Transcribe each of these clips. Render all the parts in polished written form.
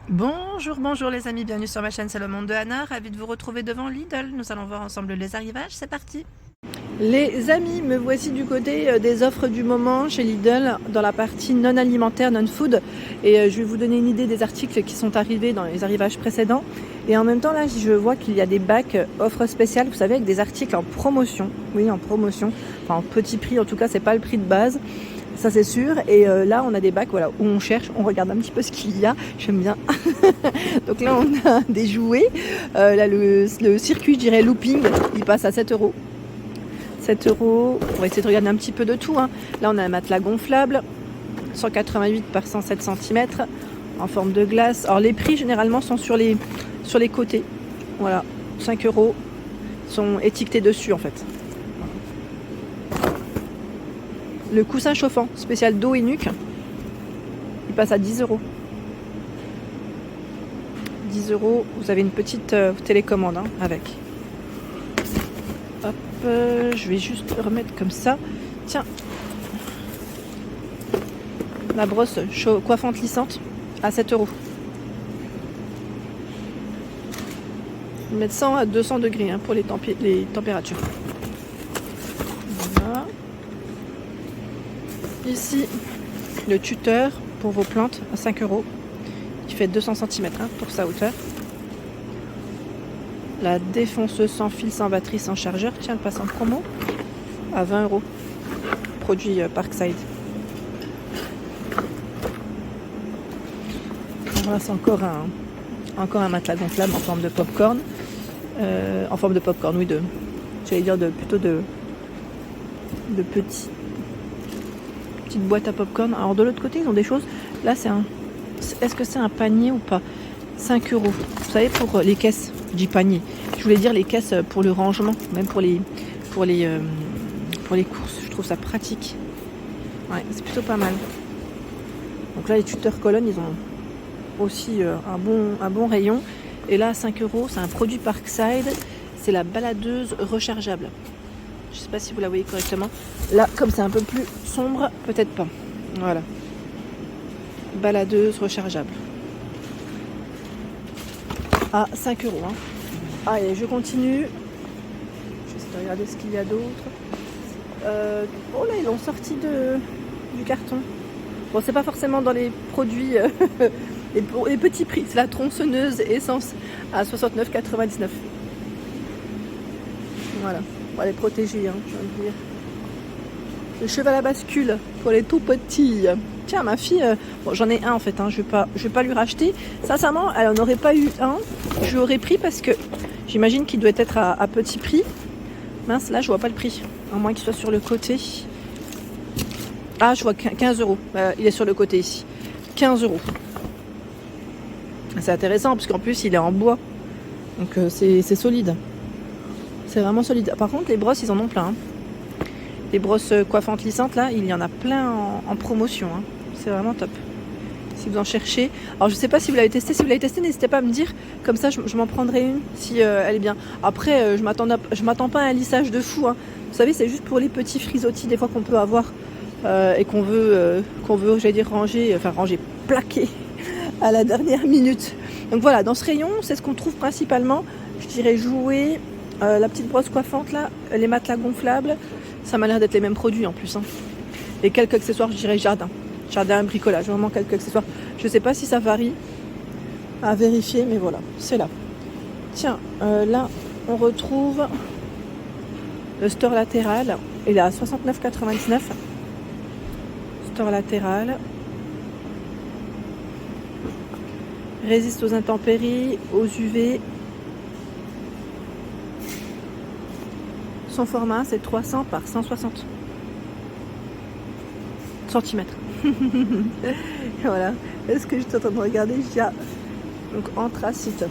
Bonjour, bonjour les amis, bienvenue sur ma chaîne C'est le monde de Anna, ravie de vous retrouver devant Lidl. Nous allons voir ensemble les arrivages, c'est parti. Les amis, me voici du côté des offres du moment chez Lidl dans la partie non alimentaire, non food, et je vais vous donner une idée des articles qui sont arrivés dans les arrivages précédents. Et en même temps là, je vois qu'il y a des bacs offres spéciales, vous savez, avec des articles en promotion, oui, en promotion, enfin en petit prix, en tout cas c'est pas le prix de base. Ça c'est sûr, et là on a des bacs, voilà, où on cherche, on regarde un petit peu ce qu'il y a, j'aime bien. Donc là on a des jouets, là le circuit, je dirais looping, il passe à 7 euros. 7 euros, on va essayer de regarder un petit peu de tout, hein. Là on a un matelas gonflable, 188 par 107 cm, en forme de glace. Alors les prix généralement sont sur les côtés, voilà, 5 euros, sont étiquetés dessus en fait. Le coussin chauffant spécial dos et nuque, il passe à 10 euros. 10 euros, vous avez une petite télécommande hein, avec. Hop, je vais juste le remettre comme ça. Tiens, la brosse coiffante lissante à 7 euros. Ils mettent 100 à 200 degrés hein, pour les températures. Voilà. Ici, le tuteur pour vos plantes à 5 euros. Il fait 200 cm hein, pour sa hauteur. La défonceuse sans fil, sans batterie, sans chargeur. Tiens, elle passe en promo à 20 euros. Produit Parkside. Voilà, c'est encore un matelas gonflable en forme de popcorn. En forme de popcorn, oui, j'allais dire plutôt de petite boîte à popcorn. Alors de l'autre côté, ils ont des choses. Là, est-ce que c'est un panier ou pas? 5 euros. Vous savez, pour les caisses, je dis panier. Je voulais dire les caisses pour le rangement, même pour les courses. Je trouve ça pratique. Ouais, c'est plutôt pas mal. Donc là, les tuteurs colonnes, ils ont aussi un bon rayon. Et là, à 5 euros, c'est un produit Parkside. C'est la baladeuse rechargeable. Je sais pas si vous la voyez correctement. Là, comme c'est un peu plus sombre, peut-être pas. Voilà. Baladeuse rechargeable. À 5 euros. Hein. Allez, je continue. Je vais essayer de regarder ce qu'il y a d'autre. Oh là, ils l'ont sorti du carton. Bon, c'est pas forcément dans les produits, les petits prix. C'est la tronçonneuse essence à 69,99. Voilà. On va les protéger, hein, je veux dire. Le cheval à bascule pour les tout petits. Tiens, ma fille, bon, j'en ai un en fait, hein, je vais pas lui racheter. Sincèrement, elle en aurait pas eu un. Je l'aurais pris parce que j'imagine qu'il doit être à petit prix. Mince, là, je vois pas le prix. À moins qu'il soit sur le côté. Ah, je vois 15 euros. Il est sur le côté ici. 15 euros. C'est intéressant parce qu'en plus, il est en bois. Donc, c'est solide. C'est vraiment solide. Par contre, les brosses, ils en ont plein. Hein. Les brosses coiffantes lissantes, là, il y en a plein en promotion. Hein. C'est vraiment top. Si vous en cherchez. Alors, je sais pas si vous l'avez testé. Si vous l'avez testé, n'hésitez pas à me dire. Comme ça, je m'en prendrai une si elle est bien. Après, je m'attends pas à un lissage de fou. Hein. Vous savez, c'est juste pour les petits frisottis des fois qu'on peut avoir et qu'on veut, j'allais dire, ranger, plaquer à la dernière minute. Donc voilà, dans ce rayon, c'est ce qu'on trouve principalement. Je dirais jouer. La petite brosse coiffante là, les matelas gonflables, ça m'a l'air d'être les mêmes produits en plus. Hein. Et quelques accessoires, je dirais jardin, bricolage, vraiment quelques accessoires. Je sais pas si ça varie, à vérifier, mais voilà, c'est là. Tiens, là, on retrouve le store latéral, il est à 69,99. Store latéral. Résiste aux intempéries, aux UV. Son format, c'est 300 par 160 cm. Voilà. Est-ce que je suis en train de regarder? Donc, anthracite.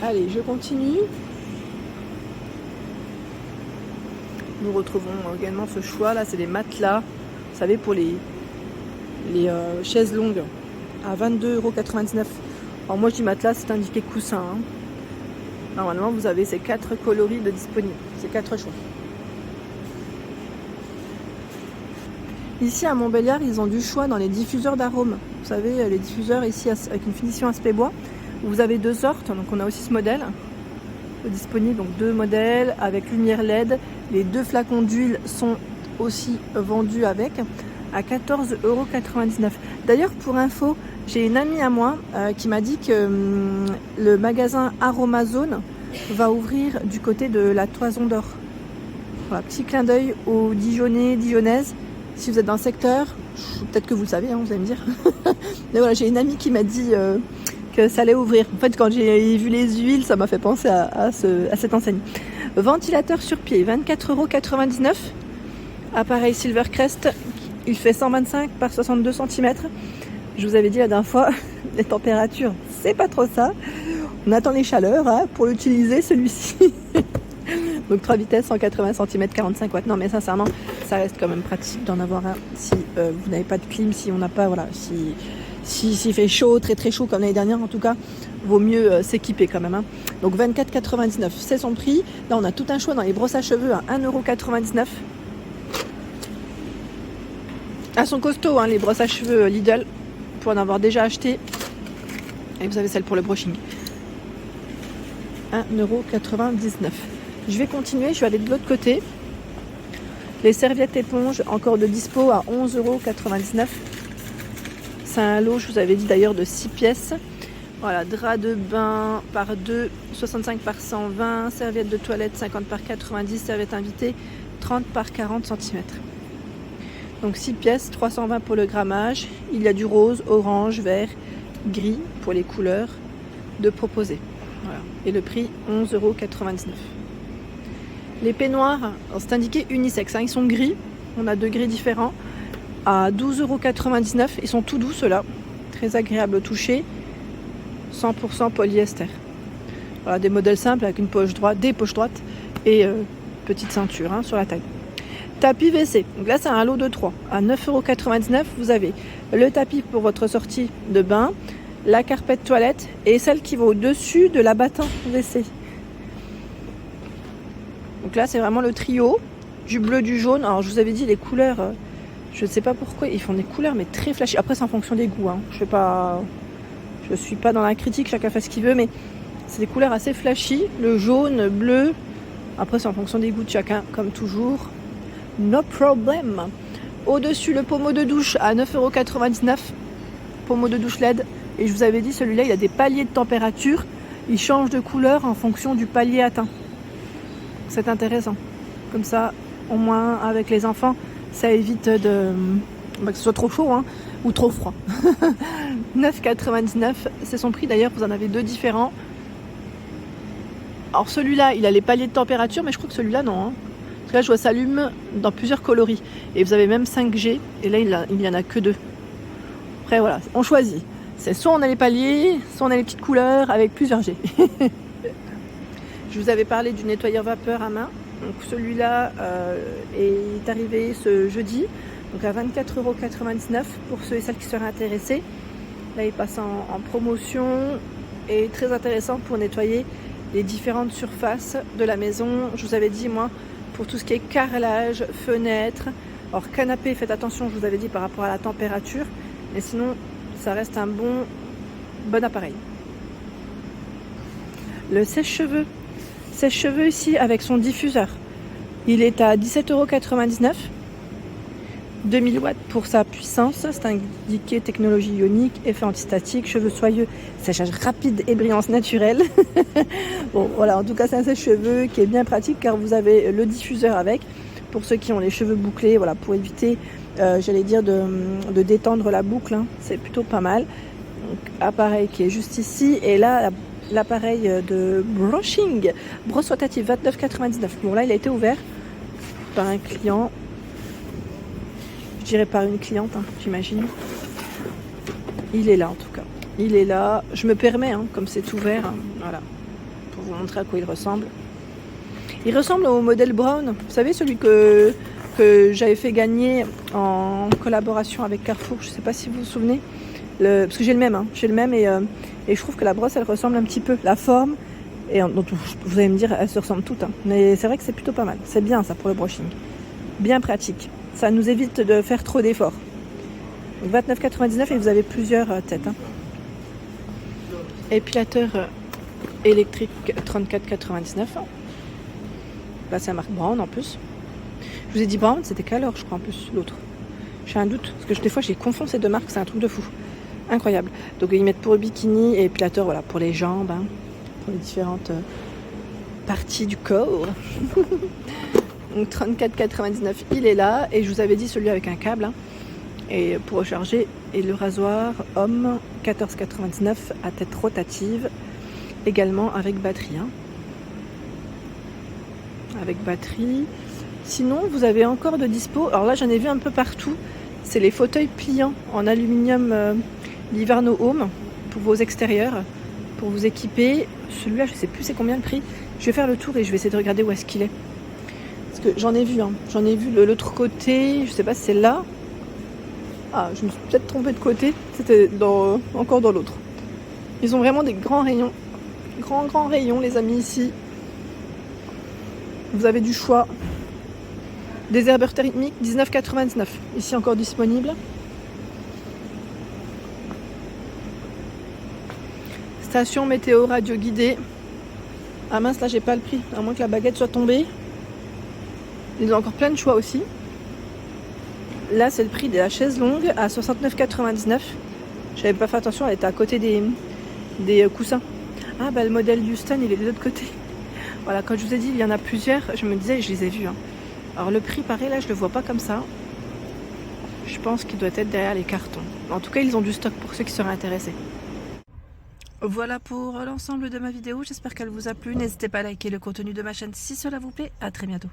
Allez, je continue. Nous retrouvons également ce choix. Là, c'est des matelas. Vous savez, pour les chaises longues à 22,99 €. Alors, moi, je dis matelas, c'est indiqué coussin. Hein. Normalement, vous avez ces 4 coloris de disponibles. Ces 4 choix. Ici à Montbéliard, ils ont du choix dans les diffuseurs d'arômes. Vous savez, les diffuseurs ici avec une finition aspect bois. Vous avez 2 sortes, donc on a aussi ce modèle disponible, donc 2 modèles avec lumière LED. Les 2 flacons d'huile sont aussi vendus avec à 14,99 €. D'ailleurs, pour info, j'ai une amie à moi qui m'a dit que le magasin Aromazone va ouvrir du côté de la Toison d'Or. Voilà, petit clin d'œil aux Dijonnais, Dijonnaises. Si vous êtes dans le secteur, peut-être que vous le savez, hein, vous allez me dire. Mais voilà, j'ai une amie qui m'a dit que ça allait ouvrir. En fait, quand j'ai vu les huiles, ça m'a fait penser à cette enseigne. Ventilateur sur pied, 24,99 €. Appareil Silvercrest, il fait 125 par 62 cm. Je vous avais dit la dernière fois, les températures, c'est pas trop ça. On attend les chaleurs hein, pour l'utiliser, celui-ci. Donc 3 vitesses, 180 cm, 45 watts. Non mais sincèrement, ça reste quand même pratique d'en avoir un si vous n'avez pas de clim, si on n'a pas, voilà, s'il fait chaud, très très chaud comme l'année dernière en tout cas, vaut mieux s'équiper quand même. Hein. Donc 24,99 €, c'est son prix. Là on a tout un choix dans les brosses à cheveux à 1,99 €. Elles sont costauds hein, les brosses à cheveux Lidl, pour en avoir déjà acheté. Et vous avez celle pour le brushing. 1,99 €. Je vais continuer, je vais aller de l'autre côté. Les serviettes éponges, encore de dispo à 11,99 €. C'est un lot, je vous avais dit d'ailleurs, de 6 pièces. Voilà, drap de bain par 2, 65 par 120, serviette de toilette 50 par 90, serviette invitée 30 par 40 cm. Donc 6 pièces, 320 pour le grammage. Il y a du rose, orange, vert, gris pour les couleurs de proposer. Voilà. Et le prix 11,99 €. Les peignoirs, c'est indiqué unisexe, hein, ils sont gris, on a 2 gris différents, à 12,99 €. Ils sont tout doux ceux-là, très agréable au toucher, 100% polyester. Voilà, des modèles simples avec une poche droite, des poches droites et petite ceinture hein, sur la taille. Tapis WC, donc là c'est un lot de 3, à 9,99 €. Vous avez le tapis pour votre sortie de bain, la carpette toilette et celle qui va au-dessus de la battant WC. Donc là, c'est vraiment le trio, du bleu, du jaune. Alors, je vous avais dit, les couleurs, je ne sais pas pourquoi, ils font des couleurs, mais très flashy. Après, c'est en fonction des goûts. Hein. Je suis pas dans la critique, chacun fait ce qu'il veut, mais c'est des couleurs assez flashy. Le jaune, bleu. Après, c'est en fonction des goûts de chacun, comme toujours. No problem. Au-dessus, le pommeau de douche à 9,99 €. Pommeau de douche LED. Et je vous avais dit, celui-là, il a des paliers de température. Il change de couleur en fonction du palier atteint. C'est intéressant. Comme ça, au moins avec les enfants, ça évite que ce soit trop chaud hein, ou trop froid. 9,99 €, c'est son prix. D'ailleurs, vous en avez 2 différents. Alors celui-là, il a les paliers de température, mais je crois que celui-là, non. Hein. Parce que là, je vois s'allume dans plusieurs coloris. Et vous avez même 5G. Et là, il n'y en a que 2. Après, voilà, on choisit. C'est soit on a les paliers, soit on a les petites couleurs avec plusieurs G. Je vous avais parlé du nettoyeur vapeur à main. Donc celui-là est arrivé ce jeudi, donc à 24,99 € pour ceux et celles qui seraient intéressés. Là, il passe en promotion et très intéressant pour nettoyer les différentes surfaces de la maison. Je vous avais dit, moi, pour tout ce qui est carrelage, fenêtre. Alors canapé, faites attention, je vous avais dit par rapport à la température, mais sinon, ça reste un bon appareil. Le sèche-cheveux. Sèche-cheveux ici avec son diffuseur. Il est à 17,99 €. 2000 watts pour sa puissance. C'est indiqué technologie ionique, effet antistatique, cheveux soyeux, séchage rapide et brillance naturelle. Bon voilà, en tout cas c'est un sèche-cheveux qui est bien pratique car vous avez le diffuseur avec. Pour ceux qui ont les cheveux bouclés, voilà, pour éviter, j'allais dire, de détendre la boucle. Hein. C'est plutôt pas mal. Donc, appareil qui est juste ici. Et là, l'appareil de brushing, brosse rotative 29,99 €. Bon là il a été ouvert par un client, je dirais par une cliente hein, j'imagine. Il est là en tout cas, il est là, je me permets hein, comme c'est ouvert, hein, voilà, pour vous montrer à quoi il ressemble. Il ressemble au modèle Brown, vous savez celui que j'avais fait gagner en collaboration avec Carrefour, je ne sais pas si vous vous souvenez, parce que j'ai le même hein, et je trouve que la brosse elle ressemble un petit peu, la forme, et donc, vous allez me dire elles se ressemblent toutes, hein, mais c'est vrai que c'est plutôt pas mal, c'est bien ça pour le brushing, bien pratique, ça nous évite de faire trop d'efforts. 29,99 et vous avez plusieurs têtes. Hein. Épilateur électrique 34,99. Là, c'est la marque Brown en plus. Je vous ai dit Brown, c'était Calor, je crois, en plus, l'autre. J'ai un doute, parce que des fois, j'ai confonds ces deux marques, c'est un truc de fou. Incroyable. Donc, ils mettent pour le bikini et épilateur, voilà, pour les jambes, hein, pour les différentes parties du corps. Donc, 34,99, il est là. Et je vous avais dit celui avec un câble, hein, et pour recharger. Et le rasoir homme, 14,99 à tête rotative, également avec batterie. Hein. Avec batterie. Sinon, vous avez encore de dispo. Alors là, j'en ai vu un peu partout. C'est les fauteuils pliants en aluminium Liverno Home pour vos extérieurs, pour vous équiper. Celui-là, je sais plus c'est combien le prix. Je vais faire le tour et je vais essayer de regarder où est-ce qu'il est. Parce que j'en ai vu. Hein. J'en ai vu de l'autre côté. Je sais pas si c'est là. Ah, je me suis peut-être trompée de côté. C'était encore dans l'autre. Ils ont vraiment des grands rayons. Grands rayons, les amis, ici. Vous avez du choix. Désherbeur thermique, 19,99. Ici encore disponible. Station météo radio guidée. Ah mince, là j'ai pas le prix, à moins que la baguette soit tombée. Ils ont encore plein de choix aussi. Là c'est le prix de la chaise longue à 69,99. J'avais pas fait attention, elle était à côté des coussins. Ah bah le modèle Houston il est de l'autre côté. Voilà, quand je vous ai dit il y en a plusieurs, je me disais, je les ai vus. Hein. Alors le prix pareil là je le vois pas comme ça. Je pense qu'il doit être derrière les cartons. En tout cas ils ont du stock pour ceux qui seraient intéressés. Voilà pour l'ensemble de ma vidéo, j'espère qu'elle vous a plu. N'hésitez pas à liker le contenu de ma chaîne si cela vous plaît. À très bientôt.